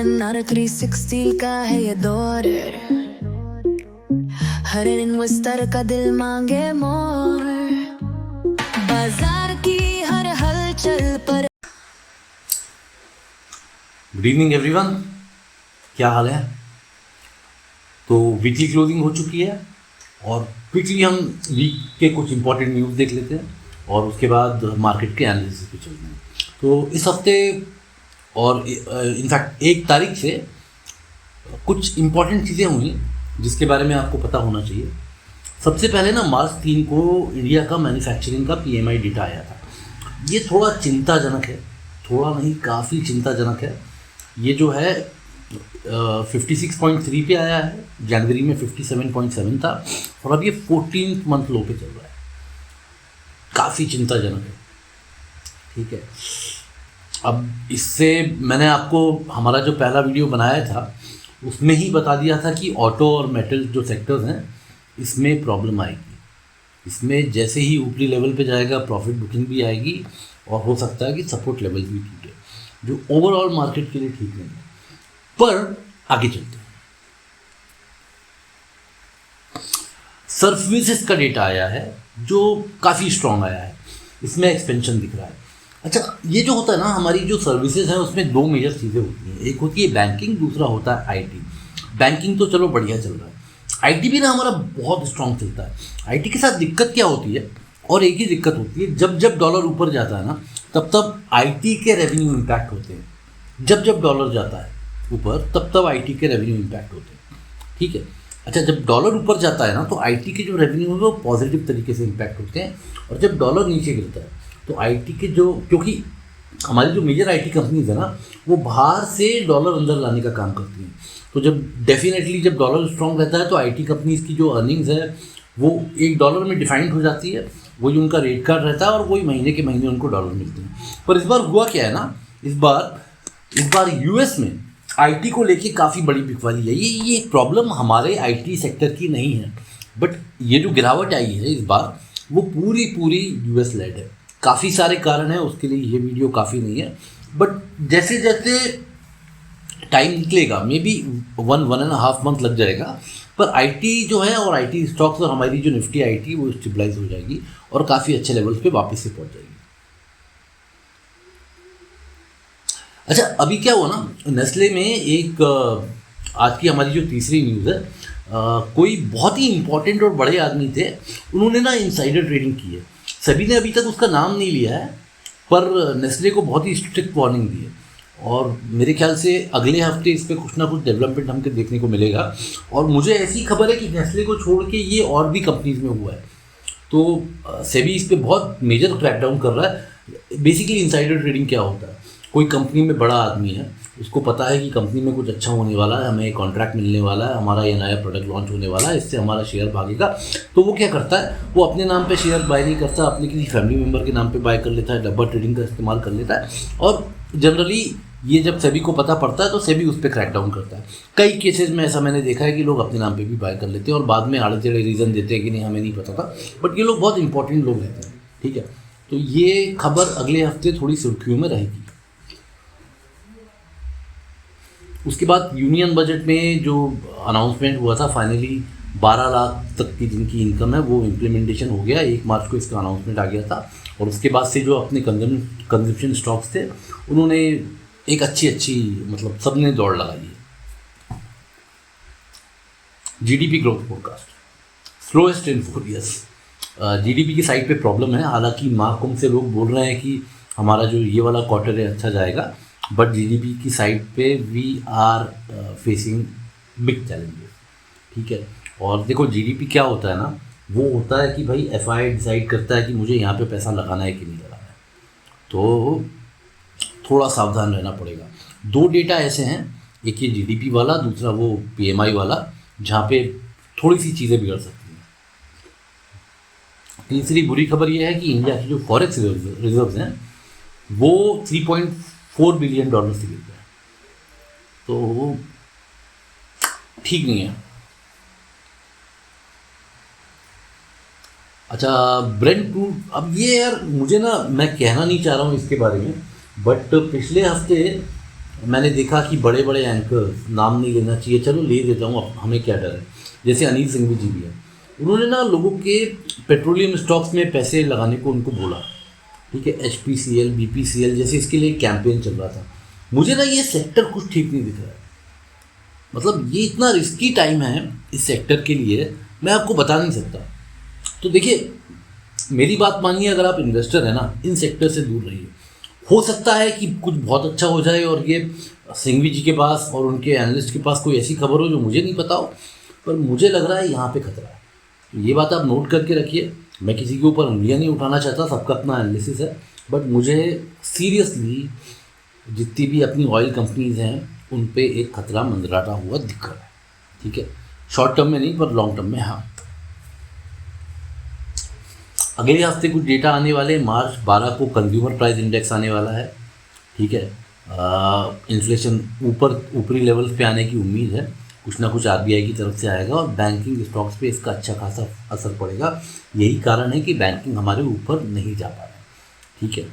दिन और 360 का है ये दौर, हर इन्वेस्टर का दिल मांगे मोर, बाजार की हर हलचल पर। गुड इवनिंग एवरीवन, क्या हाल है। तो वीकली क्लोजिंग हो चुकी है और क्विकली हम वीक के कुछ इंपॉर्टेंट न्यूज़ देख लेते हैं और उसके बाद मार्केट के एनालिसिस पे चलते हैं। तो इस हफ्ते और इनफैक्ट 1 तारीख से कुछ इंपॉर्टेंट चीज़ें हुई जिसके बारे में आपको पता होना चाहिए। सबसे पहले ना मार्च 3 को इंडिया का मैन्युफैक्चरिंग का PMI डेटा आया था। ये थोड़ा चिंताजनक है, थोड़ा नहीं काफ़ी चिंताजनक है। ये जो है 56.3 पे आया है, जनवरी में 57.7 था और अब ये 14th मंथ लो पे चल रहा है। काफ़ी चिंताजनक है, ठीक है। अब इससे मैंने आपको हमारा जो पहला वीडियो बनाया था उसमें ही बता दिया था कि ऑटो और मेटल जो सेक्टर्स हैं इसमें प्रॉब्लम आएगी। इसमें जैसे ही ऊपरी लेवल पे जाएगा प्रॉफिट बुकिंग भी आएगी और हो सकता है कि सपोर्ट लेवल भी टूटे, जो ओवरऑल मार्केट के लिए ठीक नहीं है। पर आगे चलते हैं। सर्विसेज का डेटा आया है जो काफ़ी स्ट्रॉन्ग आया है, इसमें एक्सपेंशन दिख रहा है। अच्छा, ये जो होता है ना, हमारी जो सर्विसेज हैं उसमें 2 मेजर चीज़ें होती हैं। एक होती है बैंकिंग, दूसरा होता है IT। बैंकिंग तो चलो बढ़िया चल रहा है, IT भी ना हमारा बहुत स्ट्रॉन्ग चलता है। IT के साथ दिक्कत क्या होती है, और एक ही दिक्कत होती है, जब जब डॉलर ऊपर जाता है ना तब तब IT के रेवेन्यू इम्पैक्ट होते हैं। जब जब डॉलर जाता है ऊपर तब तब IT के रेवेन्यू इम्पैक्ट होते हैं, ठीक है। अच्छा, जब डॉलर ऊपर जाता है ना तो IT के जो रेवेन्यू है वो पॉजिटिव तरीके से इम्पैक्ट होते हैं, और जब डॉलर नीचे गिरता है तो IT के जो, क्योंकि हमारी जो मेजर IT कंपनीज है ना वो बाहर से डॉलर अंदर लाने का काम करती हैं, तो जब डेफिनेटली जब डॉलर स्ट्रॉन्ग रहता है तो IT कंपनीज की जो अर्निंग्स है वो $1 में डिफाइंड हो जाती है, वही उनका रेट कार्ड रहता है और वही महीने के महीने उनको डॉलर मिलते हैं। पर इस बार हुआ क्या है ना, इस बार US में IT को लेके काफ़ी बड़ी बिकवाली है। ये प्रॉब्लम हमारे IT सेक्टर की नहीं है, बट ये जो गिरावट आई है इस बार वो पूरी US लेड है। काफ़ी सारे कारण हैं, उसके लिए ये वीडियो काफ़ी नहीं है, बट जैसे जैसे टाइम निकलेगा, मे बी 1.5 मंथ लग जाएगा, पर IT जो है और IT स्टॉक्स और हमारी जो निफ्टी IT वो स्टेबलाइज हो जाएगी और काफ़ी अच्छे लेवल्स पे वापस से पहुंच जाएगी। अच्छा, अभी क्या हुआ ना, नेस्ले में एक आज की हमारी जो तीसरी न्यूज़ है, कोई बहुत ही इंपॉर्टेंट और बड़े आदमी थे, उन्होंने ना इनसाइडर ट्रेडिंग की है। सभी ने अभी तक उसका नाम नहीं लिया है, पर नेस्ले को बहुत ही स्ट्रिक्ट वार्निंग दी है और मेरे ख्याल से अगले हफ्ते इस पर कुछ ना कुछ डेवलपमेंट हमको देखने को मिलेगा। और मुझे ऐसी खबर है कि नेस्ले को छोड़ के ये और भी कंपनीज में हुआ है, तो सेबी इस पर बहुत मेजर क्रैकडाउन कर रहा है। बेसिकली इनसाइडर ट्रेडिंग क्या होता है, कोई कंपनी में बड़ा आदमी है, उसको पता है कि कंपनी में कुछ अच्छा होने वाला है, हमें कॉन्ट्रैक्ट मिलने वाला है, हमारा ये नया प्रोडक्ट लॉन्च होने वाला है, इससे हमारा शेयर भागेगा, तो वो क्या करता है, वो अपने नाम पे शेयर बाय नहीं करता, अपने किसी फैमिली मेम्बर के नाम पे बाय कर लेता है, डब्बा ट्रेडिंग का इस्तेमाल कर लेता है। और जनरली ये जब सेबी को पता पड़ता है तो सेबी उस पर क्रैकडाउन करता है। कई केसेज में ऐसा मैंने देखा है कि लोग अपने नाम पे भी बाय कर लेते हैं और बाद में आड़े टेढ़े रीज़न देते हैं कि नहीं हमें नहीं पता था, बट ये लोग बहुत इंपॉर्टेंट लोग रहते हैं, ठीक है। तो ये खबर अगले हफ्ते थोड़ी सुर्खियों में रहेगी। उसके बाद यूनियन बजट में जो अनाउंसमेंट हुआ था, फाइनली 12 लाख तक की जिनकी इनकम है वो इम्प्लीमेंटेशन हो गया। 1 मार्च को इसका अनाउंसमेंट आ गया था और उसके बाद से जो अपने कंजम्पशन स्टॉक्स थे उन्होंने एक अच्छी मतलब सबने दौड़ लगाई है। GDP ग्रोथ फोरकास्ट स्लोएस्ट इन 4 years। GDP की साइड पे प्रॉब्लम है, हालांकि मार्कम से लोग बोल रहे हैं कि हमारा जो ये वाला क्वार्टर है अच्छा जाएगा, बट GDP की साइड पे we are facing big challenges, ठीक है। और देखो GDP क्या होता है ना, वो होता है कि भाई FI डिसाइड करता है कि मुझे यहाँ पे पैसा लगाना है कि नहीं लगाना है, तो थोड़ा सावधान रहना पड़ेगा। 2 डेटा ऐसे हैं, एक ये GDP वाला, दूसरा वो PMI वाला, जहाँ पे थोड़ी सी चीज़ें बिगड़ सकती हैं। तीसरी बुरी खबर ये है कि इंडिया की जो फॉरेक्स रिजर्व्स हैं वो $3.4 बिलियन से गिर गए, तो वो ठीक नहीं है। अच्छा, ब्रेंट क्रूड, अब ये यार मुझे ना, मैं कहना नहीं चाह रहा हूँ इसके बारे में, बट पिछले हफ्ते मैंने देखा कि बड़े बड़े एंकर्स, नाम नहीं लेना चाहिए, चलो ले देता हूँ, अब हमें क्या डर है, जैसे अनिल सिंघवी जी भी हैं, उन्होंने ना लोगों के पेट्रोलियम स्टॉक्स में पैसे लगाने को उनको बोला, ठीक है, HPCL, BPCL जैसे इसके लिए कैंपेन चल रहा था। मुझे ना ये सेक्टर कुछ ठीक नहीं दिख रहा है, मतलब ये इतना रिस्की टाइम है इस सेक्टर के लिए, मैं आपको बता नहीं सकता। तो देखिए, मेरी बात मानिए, अगर आप इन्वेस्टर हैं ना, इन सेक्टर से दूर रहिए। हो सकता है कि कुछ बहुत अच्छा हो जाए और ये सिंघवी जी के पास और उनके एनालिस्ट के पास कोई ऐसी खबर हो जो मुझे नहीं पता हो, पर मुझे लग रहा है यहाँ पे खतरा है। तो ये बात आप नोट करके रखिए। मैं किसी के ऊपर उंगलियाँ नहीं उठाना चाहता, सबका अपना एनालिसिस है, बट मुझे सीरियसली जितनी भी अपनी ऑयल कंपनीज हैं उन पे एक खतरा मंडराता हुआ दिख रहा है, ठीक है, शॉर्ट टर्म में नहीं पर लॉन्ग टर्म में हाँ। अगले हफ्ते कुछ डेटा आने वाले, मार्च 12 को कंज्यूमर प्राइस इंडेक्स आने वाला है, ठीक है, इन्फ्लेशन ऊपरी लेवल्स पे आने की उम्मीद है, कुछ ना कुछ RBI की तरफ से आएगा और बैंकिंग स्टॉक्स पे इसका अच्छा खासा असर पड़ेगा। यही कारण है कि बैंकिंग हमारे ऊपर नहीं जा पा रहा है, ठीक है।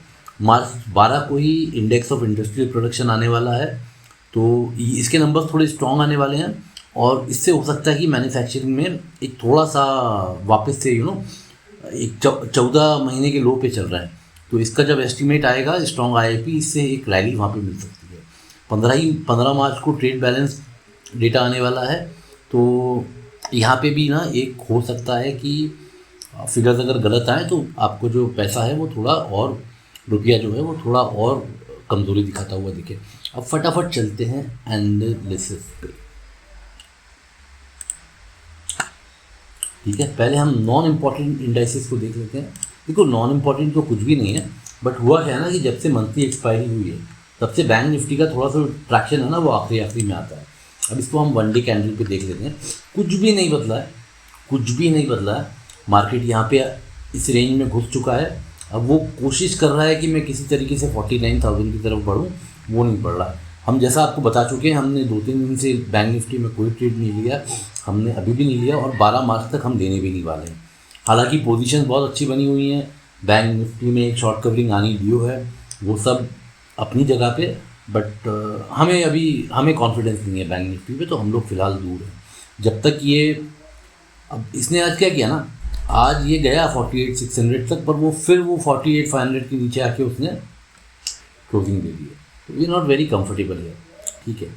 मार्च 12 को ही इंडेक्स ऑफ इंडस्ट्रियल प्रोडक्शन आने वाला है, तो इसके नंबर थोड़े स्ट्रॉन्ग आने वाले हैं और इससे हो सकता है कि मैन्युफैक्चरिंग में एक थोड़ा सा वापस से एक 14 महीने के लो पे चल रहा है, तो इसका जब एस्टीमेट आएगा स्ट्रॉन्ग IIP, इससे एक रैली वहाँ पे मिल सकती है। 15 मार्च को ट्रेड बैलेंस डेटा आने वाला है, तो यहाँ पे भी ना एक हो सकता है कि फिगर्स अगर गलत आए तो आपको जो पैसा है वो थोड़ा और, रुपया जो है वो थोड़ा और कमज़ोरी दिखाता हुआ दिखे। अब फटाफट चलते हैं एनालिसिस पे, ठीक है। पहले हम नॉन इम्पॉर्टेंट इंडाइसिस को देख लेते हैं। देखो, नॉन इम्पॉर्टेंट तो कुछ भी नहीं है, बट हुआ क्या है ना कि जब से मंथली एक्सपायरी हुई है तब से बैंक निफ्टी का थोड़ा सा ट्रैक्शन है ना, वो आखिरी में आता है। अब इसको हम 1 डे कैंडल पे देख लेते हैं। कुछ भी नहीं बदला है, कुछ भी नहीं बदला है। मार्केट यहाँ पे इस रेंज में घुस चुका है। अब वो कोशिश कर रहा है कि मैं किसी तरीके से 49,000 की तरफ बढ़ूँ, वो नहीं बढ़ रहा है। हम जैसा आपको बता चुके हैं, हमने 2-3 दिन से बैंक निफ्टी में कोई ट्रेड नहीं लिया, हमने अभी भी नहीं लिया और 12 मार्च तक हम देने भी नहीं वाले हैं। हालांकि पोजीशन बहुत अच्छी बनी हुई हैं, बैंक निफ्टी में एक शॉर्ट कवरिंग आनी ड्यू है, वो सब अपनी जगह पे, बट हमें कॉन्फिडेंस नहीं है बैंक निफ्टी पे, तो हम लोग फ़िलहाल दूर हैं। जब तक ये, अब इसने आज क्या किया ना, आज ये गया 48,600 तक, पर वो 48,500 के नीचे आके उसने क्लोजिंग दे दी है, तो वी नॉट वेरी कंफर्टेबल है, ठीक है।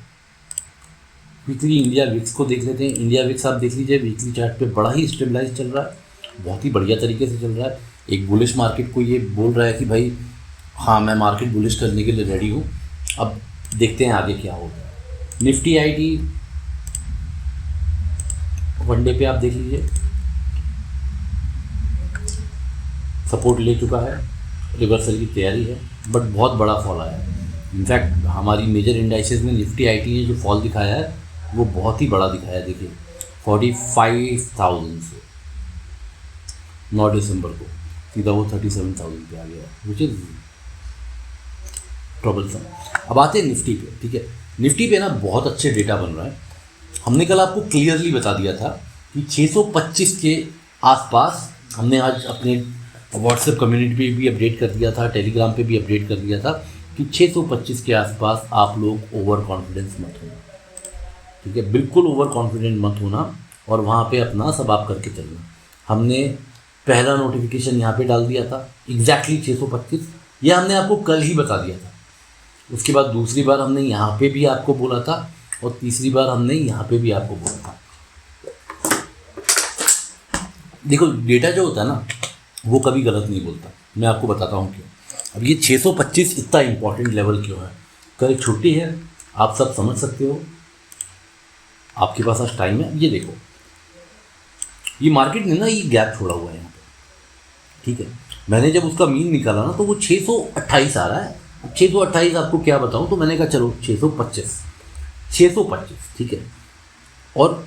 वीकली इंडिया विक्स को देख लेते हैं। इंडिया विक्स आप देख लीजिए, वीकली चार्ट पे बड़ा ही स्टेबलाइज चल रहा है, बहुत ही बढ़िया तरीके से चल रहा है। एक बुलिश मार्केट को ये बोल रहा है कि भाई हाँ, मैं मार्केट बुलिश करने के लिए रेडी हूँ। अब देखते हैं आगे क्या होगा। निफ्टी IT 1 डे पे आप देख लीजिए, सपोर्ट ले चुका है, रिवर्सल की तैयारी है, बट बहुत बड़ा फॉल आया है। इनफैक्ट हमारी मेजर इंडाइसेस में निफ्टी IT ने जो फॉल दिखाया है वो बहुत ही बड़ा दिखाया है। देखिए 45,000 से 9 दिसंबर को सीधा वो 37,000 पे आ गया, विच इज़ ट्रबलसम। अब आते हैं निफ्टी पे, ठीक है। निफ्टी पे ना बहुत अच्छे डेटा बन रहा है। हमने कल आपको क्लियरली बता दिया था कि 625 के आसपास, हमने आज अपने व्हाट्सएप कम्युनिटी पे भी अपडेट कर दिया था, टेलीग्राम पे भी अपडेट कर दिया था कि 625 के आसपास आप लोग ओवर कॉन्फिडेंस मत होना, ठीक है, बिल्कुल ओवर कॉन्फिडेंट मत होना और वहाँ पे अपना सब आप करके चलना। हमने पहला नोटिफिकेशन यहाँ पे डाल दिया था एग्जैक्टली 625, यह हमने आपको कल ही बता दिया था। उसके बाद दूसरी बार हमने यहाँ पे भी आपको बोला था और तीसरी बार हमने यहाँ पे भी आपको बोला था। देखो, डेटा जो होता है ना वो कभी गलत नहीं बोलता, मैं आपको बताता हूँ क्यों। अब ये 625 इतना इम्पोर्टेंट लेवल क्यों है? कल एक छुट्टी है, आप सब समझ सकते हो, आपके पास आज टाइम है। ये देखो, ये मार्केट ने ना ये गैप छोड़ा हुआ है यहाँ पे, ठीक है। मैंने जब उसका मीन निकाला ना तो वो 628 आ रहा है। 628 आपको क्या बताऊँ, तो मैंने कहा चलो 625, ठीक है। और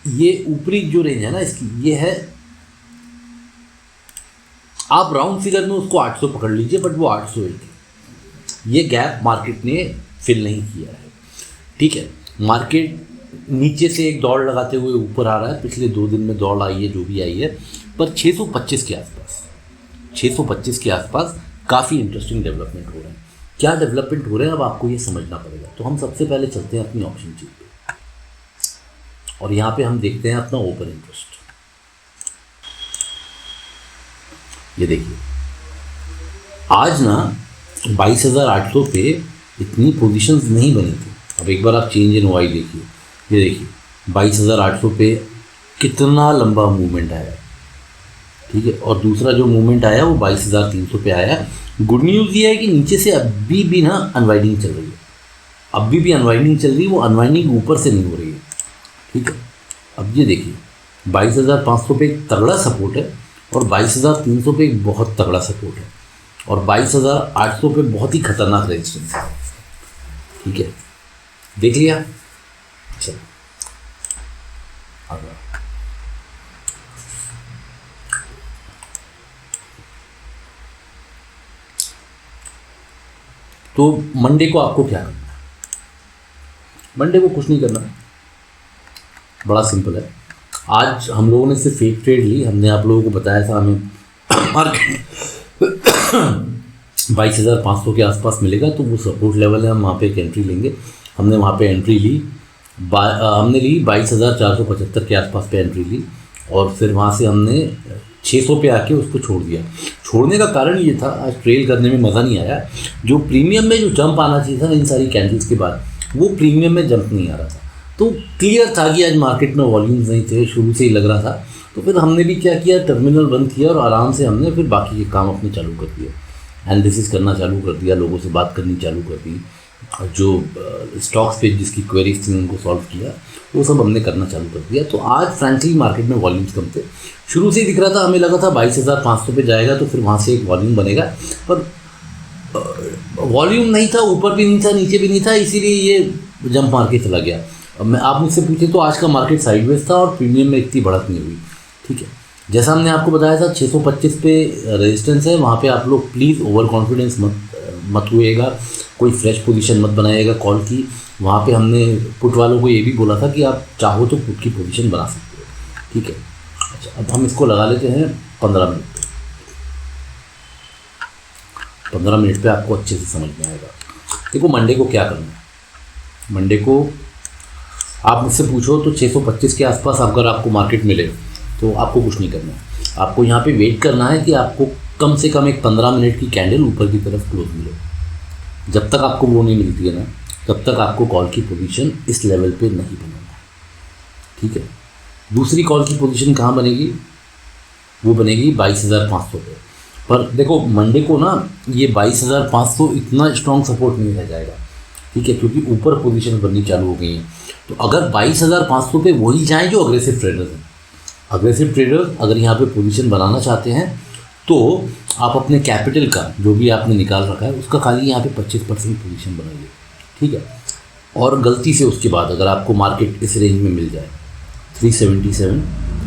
ये ऊपरी जो रेंज है ना इसकी, ये है, आप राउंड फिगर में उसको 800 पकड़ लीजिए, बट वो 801 है। ये गैप मार्केट ने फिल नहीं किया है, ठीक है। मार्केट नीचे से एक दौड़ लगाते हुए ऊपर आ रहा है, पिछले 2 दिन में दौड़ आई है जो भी आई है, पर 625 के आसपास काफ़ी इंटरेस्टिंग डेवलपमेंट हो रहा है। क्या डेवलपमेंट हो रहे हैं अब आपको ये समझना पड़ेगा। तो हम सबसे पहले चलते हैं अपनी ऑप्शन चीज पे और यहाँ पे हम देखते हैं अपना ओपन इंटरेस्ट। ये देखिए आज ना 22,800 पे इतनी पोजीशंस नहीं बनी थी। अब एक बार आप चेंज इन वाई देखिए, ये देखिए 22,800 पे कितना लंबा मूवमेंट आया, ठीक है। और दूसरा जो मूवमेंट आया वो 22,300 पे आया। गुड न्यूज़ ये है कि नीचे से अभी भी ना अनवाइंडिंग चल रही है, अभी भी अनवाइंडिंग चल रही है, वो अनवाइंडिंग ऊपर से नहीं हो रही है, ठीक है। अब ये देखिए 22,500 पे एक तगड़ा सपोर्ट है और 22,300 पे एक बहुत तगड़ा सपोर्ट है और 22,800 पे बहुत ही खतरनाक रेजिस्टेंस है, ठीक है। देख लिया, चलो आगे। तो मंडे को आपको क्या करना है? मंडे को कुछ नहीं करना, बड़ा सिंपल है। आज हम लोगों ने सिर्फ एक ट्रेड ली, हमने आप लोगों को बताया था हमें मार्केट 22,500 के आसपास मिलेगा तो वो सपोर्ट लेवल है, हम वहाँ पे एक एंट्री लेंगे। हमने वहाँ पे एंट्री ली, हमने ली 22,475 के आसपास पे एंट्री ली और फिर वहाँ से हमने 600 पे आके उसको छोड़ दिया। छोड़ने का कारण ये था, आज ट्रेल करने में मज़ा नहीं आया। जो प्रीमियम में जो जंप आना चाहिए था इन सारी कैंडल्स के बाद, वो प्रीमियम में जंप नहीं आ रहा था। तो क्लियर था कि आज मार्केट में वॉल्यूम्स नहीं थे, शुरू से ही लग रहा था। तो फिर हमने भी क्या किया, टर्मिनल बंद किया और आराम से हमने फिर बाकी के काम अपने चालू कर दिए, एनालिसिस करना चालू कर दिया, लोगों से बात करनी चालू कर दी, जो स्टॉक्स पे जिसकी क्वेरीज थी उनको सॉल्व किया, वो सब हमने करना चालू कर दिया। तो आज फ्रैंकली मार्केट में वॉल्यूम्स कम थे, शुरू से ही दिख रहा था, हमें लगा था 22,500 पे जाएगा तो फिर वहाँ से एक वॉल्यूम बनेगा, पर वॉल्यूम नहीं था, ऊपर भी नहीं था नीचे भी नहीं था, इसीलिए ये जंप मार के चला गया। अब मैं आप मुझसे पूछे तो आज का मार्केट साइडवेज था और प्रीमियम में इतनी बढ़त नहीं हुई, ठीक है। जैसा हमने आपको बताया था 625 पे रेजिस्टेंस है, वहाँ पे आप लोग प्लीज़ ओवर कॉन्फिडेंस मत हुएगा, कोई फ्रेश पोजीशन मत बनाइएगा कॉल की। वहाँ पे हमने पुट वालों को ये भी बोला था कि आप चाहो तो पुट की पोजीशन बना सकते हो, ठीक है। अच्छा, अब हम इसको लगा लेते हैं 15 मिनट पे। 15 मिनट पे आपको अच्छे से समझ में आएगा। देखो मंडे को क्या करना है। मंडे को आप मुझसे पूछो तो 625 के आसपास अगर आपको मार्केट मिले तो आपको कुछ नहीं करना है, आपको यहाँ पे वेट करना है कि आपको कम से कम एक 15 मिनट की कैंडल ऊपर की तरफ क्लोज मिले। जब तक आपको वो नहीं मिलती है ना, तब तक आपको कॉल की पोजीशन इस लेवल पे नहीं बनाना है, ठीक है। दूसरी कॉल की पोजीशन कहाँ बनेगी, वो बनेगी 22,500 पे। पर देखो मंडे को ना ये 22,500 इतना स्ट्रॉन्ग सपोर्ट नहीं रह जाएगा, ठीक है, क्योंकि ऊपर पोजीशन बननी चालू हो गई है। तो अगर 22,500 पे वही जाएँ जो अग्रेसिव ट्रेडर्स हैं, अग्रेसिव ट्रेडर्स अगर यहाँ पे पोजीशन बनाना चाहते हैं तो आप अपने कैपिटल का जो भी आपने निकाल रखा है उसका खाली यहाँ पे 25% पोजीशन बनाइए, ठीक है। और गलती से उसके बाद अगर आपको मार्केट इस रेंज में मिल जाए 377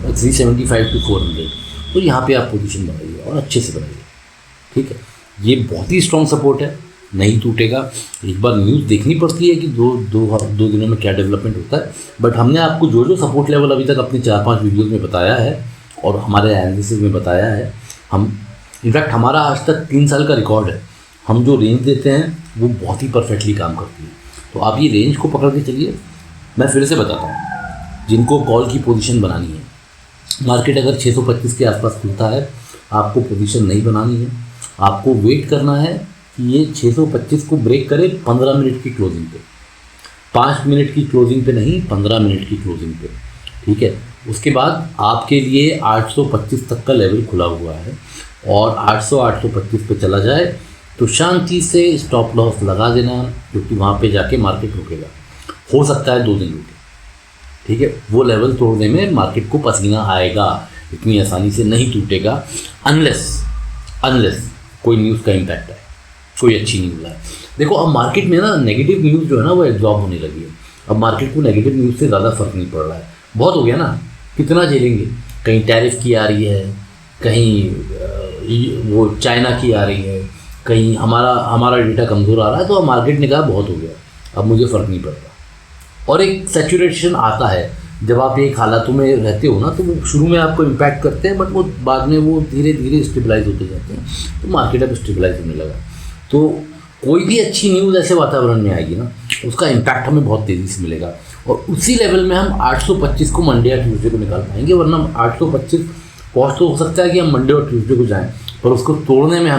और 375 टू 400 तो यहाँ पे आप पोजीशन बनाइए और अच्छे से बनाइए, ठीक है। ये बहुत ही स्ट्रॉन्ग सपोर्ट है, नहीं टूटेगा। एक बार न्यूज़ देखनी पड़ती है कि दो दिनों में क्या डेवलपमेंट होता है, बट हमने आपको जो जो सपोर्ट लेवल अभी तक अपने 4-5 वीडियोज़ में बताया है और हमारे एनालिसिस में बताया है, हम इनफैक्ट हमारा आज तक 3 साल का रिकॉर्ड है, हम जो रेंज देते हैं वो बहुत ही परफेक्टली काम करती है। तो आप ये रेंज को पकड़ के चलिए। मैं फिर से बताता हूँ, जिनको कॉल की पोजीशन बनानी है, मार्केट अगर 625 के आसपास खुलता है, आपको पोजीशन नहीं बनानी है, आपको वेट करना है कि ये 625 को ब्रेक करे 15 मिनट की क्लोजिंग पे, 5 मिनट की क्लोजिंग पे नहीं, 15 मिनट की क्लोजिंग पे, ठीक है। उसके बाद आपके लिए 825 तक का लेवल खुला हुआ है और 825 पे चला जाए तो शांति से स्टॉप लॉस लगा देना, क्योंकि वहाँ पे जाके मार्केट रुकेगा। हो सकता है 2 दिन रुके, ठीक है। वो लेवल तोड़ने में मार्केट को पसीना आएगा, इतनी आसानी से नहीं टूटेगा अनलेस कोई न्यूज़ का इम्पैक्ट है, कोई अच्छी न्यूज़ है। देखो अब मार्केट में ना नेगेटिव न्यूज़ जो है ना वो एब्जॉर्ब होने लगी है। अब मार्केट को नेगेटिव न्यूज़ से ज़्यादा फर्क नहीं पड़ रहा है, बहुत हो गया ना, कितना झेलेंगे। कहीं टैरिफ की आ रही है, कहीं वो चाइना की आ रही है, कहीं हमारा डेटा कमज़ोर आ रहा है, तो अब मार्केट ने कहा बहुत हो गया, अब मुझे फ़र्क नहीं पड़ता। और एक सैचुरेशन आता है जब आप एक हालातों में रहते हो ना, तो वो शुरू में आपको इम्पैक्ट करते हैं, बट वो बाद में वो धीरे धीरे स्टेबलाइज होते जाते हैं। तो मार्केट अब स्टेबलाइज होने लगा। तो कोई भी अच्छी न्यूज़ ऐसे वातावरण में आएगी ना, उसका इम्पैक्ट हमें बहुत तेज़ी से मिलेगा और उसी लेवल में हम 825 को मंडे या ट्यूसडे को निकाल पाएंगे। वरना 825 पहुँच तो हो सकता है कि हम मंडे और ट्यूसडे को जाएं, पर उसको तोड़ने में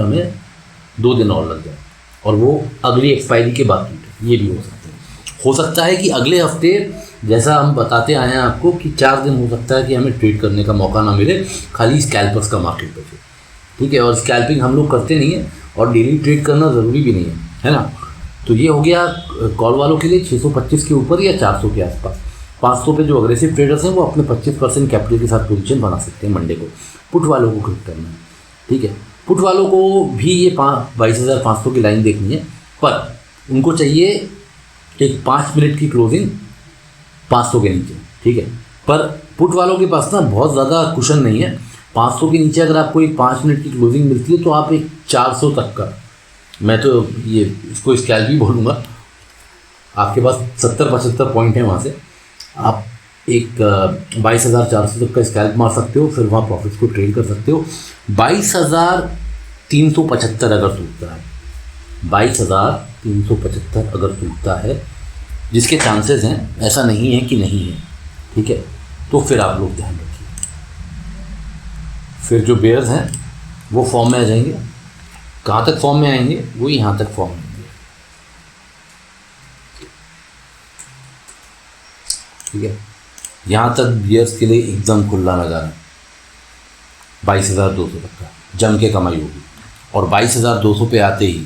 हमें 2 दिन और लग जाए और वो अगली एक्सपायरी के बाद टूटे, ये भी हो सकता है कि अगले हफ्ते, जैसा हम बताते आए हैं आपको, कि 4 दिन हो सकता है कि हमें ट्रेड करने का मौका ना मिले, खाली स्कैल्पर्स का मार्केट बचे। ठीक है, और स्कैल्पिंग हम लोग करते नहीं है और डेली ट्रेड करना ज़रूरी भी नहीं है ना। तो ये हो गया कॉल वालों के लिए 625 के ऊपर या 400 के आसपास। 500 पे जो अग्रेसिव ट्रेडर्स हैं वो अपने 25% कैपिटल के साथ पोजीशन बना सकते हैं मंडे को। पुट वालों को क्लिक करना है, ठीक है। पुट वालों को भी ये 22,500 की लाइन देखनी है, पर उनको चाहिए एक 5 मिनट की क्लोजिंग 500 के नीचे, ठीक है। पर पुट वालों के पास ना बहुत ज़्यादा कुशन नहीं है। 500 के नीचे अगर आपको एक 5 मिनट की क्लोजिंग मिलती है तो आप एक 400 तक का, मैं तो ये इसको स्कैल्प भी बोलूँगा, आपके पास 70-75 पॉइंट है, वहाँ से आप एक 22,400 तक का स्कैल्प मार सकते हो, फिर वहाँ प्रॉफिट्स को ट्रेड कर सकते हो। 22,375 अगर टूटता है, 22,375 अगर टूटता है, जिसके चांसेस हैं, ऐसा नहीं है कि नहीं है, ठीक है, तो फिर आप लोग ध्यान रखिए। फिर जो बेयर्स हैं वो फॉर्म में आ जाएंगे। कहाँ तक फॉर्म में आएंगे? वो यहाँ तक फॉर्म में आएंगे, ठीक है। यहाँ तक बियर्स के लिए एकदम खुला मैदान है। 22,200 तक का जम के कमाई होगी और 22,200 पे आते ही,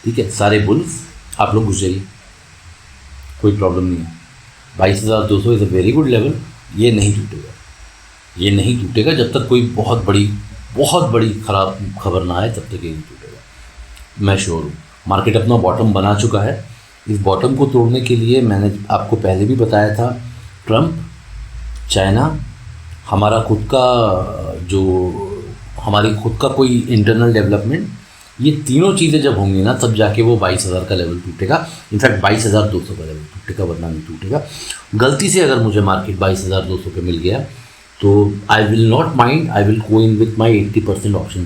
ठीक है, सारे बुल्स आप लोग घुस जाइए, कोई प्रॉब्लम नहीं है। 22,200 is a very good level. ये नहीं टूटेगा, ये नहीं टूटेगा जब तक कोई बहुत बड़ी खराब खबर ना आए, तब तक ये नहीं टूटेगा, मैं श्योर हूँ। मार्केट अपना बॉटम बना चुका है। इस बॉटम को तोड़ने के लिए मैंने आपको पहले भी बताया था, ट्रम्प, चाइना, हमारी खुद का कोई इंटरनल डेवलपमेंट, ये तीनों चीज़ें जब होंगी ना, तब जाके वो 22,000 का लेवल टूटेगा। इनफैक्ट 22,200 का लेवल टूटेगा, वरना नहीं टूटेगा। गलती से अगर मुझे मार्केट 22,200 पे मिल गया तो I will not mind, I will go in with my 80% option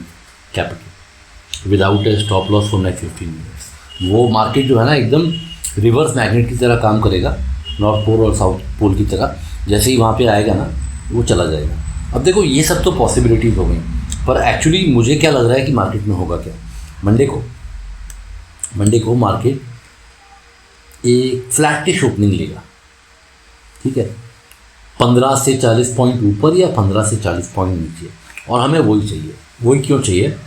capital without A stop loss for next 15 minutes. वो मार्केट जो है ना, एकदम रिवर्स मैग्नेट की तरह काम करेगा, नॉर्थ पोल और साउथ पोल की तरह। जैसे ही वहाँ पे आएगा ना, वो चला जाएगा। अब देखो, ये सब तो पॉसिबिलिटीज़ हो गई, पर एक्चुअली मुझे क्या लग रहा है कि मार्केट में होगा क्या। मंडे को मार्केट एक फ्लैटिश ओपनिंग लेगा, ठीक है, 15 से 40 पॉइंट ऊपर या 15 से 40 पॉइंट नीचे, और हमें वही चाहिए। वही क्यों चाहिए?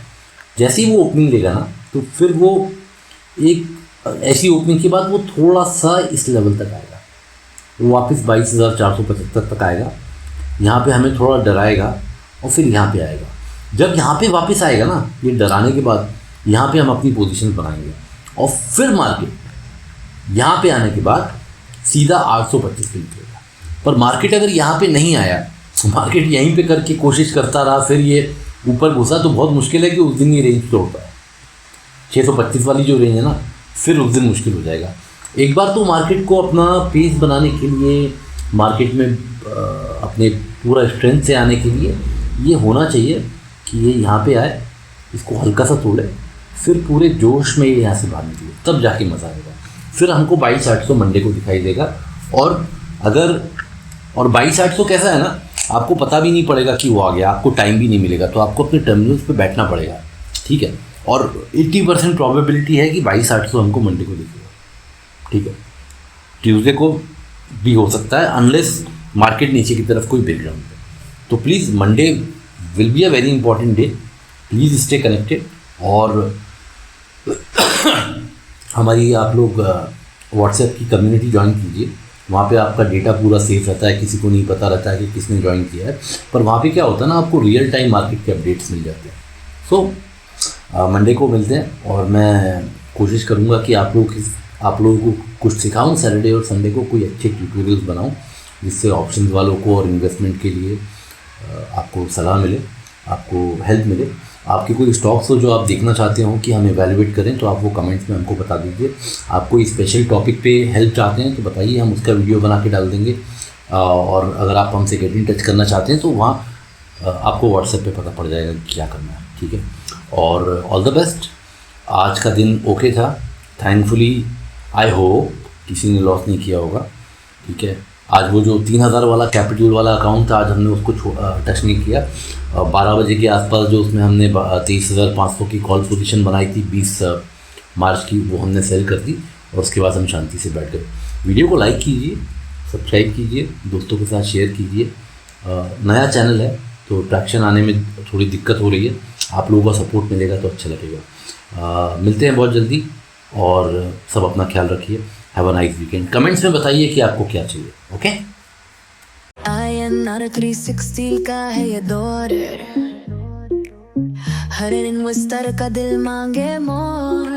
जैसे ही वो ओपनिंग लेगा ना, तो फिर वो एक ऐसी ओपनिंग के बाद वो थोड़ा सा इस लेवल तक आएगा, वो वापस 22,475 तक आएगा। यहाँ पे हमें थोड़ा डराएगा और फिर यहाँ पे आएगा। जब यहाँ पे वापस आएगा ना, ये डराने के बाद यहाँ पे हम अपनी पोजीशन बनाएंगे और फिर मार्केट यहाँ पे आने के बाद सीधा 825 पे निकलेगा। पर मार्केट अगर यहाँ पे नहीं आया, मार्केट यहीं पे करके कोशिश करता रहा, फिर ये ऊपर घुसा, तो बहुत मुश्किल है कि उस दिन ये रेंज तोड़ पाए। 625 वाली जो रेंज है ना, फिर उस दिन मुश्किल हो जाएगा। एक बार तो मार्केट को अपना पेस बनाने के लिए, मार्केट में अपने पूरा स्ट्रेंथ से आने के लिए ये होना चाहिए कि ये यहाँ पे आए, इसको हल्का सा तोड़े, फिर पूरे जोश में ये यहाँ से बाहर निकले, तब जाके मज़ा आएगा। फिर हमको 22,800 मंडे को दिखाई देगा। और 22,800 कैसा है ना, आपको पता भी नहीं पड़ेगा कि वो आ गया, आपको टाइम भी नहीं मिलेगा, तो आपको अपने टर्मिनल्स पे बैठना पड़ेगा, ठीक है। और 80% प्रोबेबिलिटी है कि 22,800 हमको मंडे को दिखेगा, ठीक है। ट्यूसडे को भी हो सकता है, अनलेस मार्केट नीचे की तरफ कोई बैकग्राउंड है। तो please, Monday will be a very important day, please stay connected. और हमारी आप लोग व्हाट्सएप की कम्युनिटी ज्वाइन कीजिए, वहाँ पे आपका डेटा पूरा सेफ रहता है, किसी को नहीं पता रहता है कि किसने ज्वाइन किया है, पर वहाँ पे क्या होता है ना, आपको रियल टाइम मार्केट के अपडेट्स मिल जाते हैं। सो मंडे को मिलते हैं और मैं कोशिश करूँगा कि आप लोगों को कुछ सिखाऊँ, सैटरडे और संडे को कोई अच्छे ट्यूटोरियल्स बनाऊँ, जिससे ऑप्शंस वालों को और इन्वेस्टमेंट के लिए आपको सलाह मिले, आपको हेल्प मिले। आपके कोई स्टॉक्स हो जो आप देखना चाहते हो कि हम इवैल्यूएट करें, तो आप वो कमेंट्स में हमको बता दीजिए। आप कोई स्पेशल टॉपिक पे हेल्प चाहते हैं तो बताइए, हम उसका वीडियो बना के डाल देंगे। और अगर आप हमसे गेट इन टच करना चाहते हैं तो वहाँ आपको व्हाट्सएप पे पता पड़ जाएगा क्या करना है, ठीक है। और ऑल द बेस्ट। आज का दिन ओके था, थैंकफुली। आई होप किसी ने लॉस नहीं किया होगा, ठीक है। आज वो जो 3000 वाला कैपिटल वाला अकाउंट था, आज हमने उसको टच नहीं किया। 12 बजे के आसपास जो उसमें हमने 23,500 की कॉल पोजीशन बनाई थी 20 मार्च की, वो हमने सेल कर दी और उसके बाद हम शांति से बैठ गए। वीडियो को लाइक कीजिए, सब्सक्राइब कीजिए, दोस्तों के साथ शेयर कीजिए। नया चैनल है तो ट्रैक्शन आने में थोड़ी दिक्कत हो रही है, आप लोगों का सपोर्ट मिलेगा तो अच्छा लगेगा। मिलते हैं बहुत जल्दी और सब अपना ख्याल रखिए। Have a nice weekend. Comments में बताइए कि आपको क्या चाहिए। ओके INR 360 का है ये दौर, हर इन्वेस्टर का दिल मांगे मोर।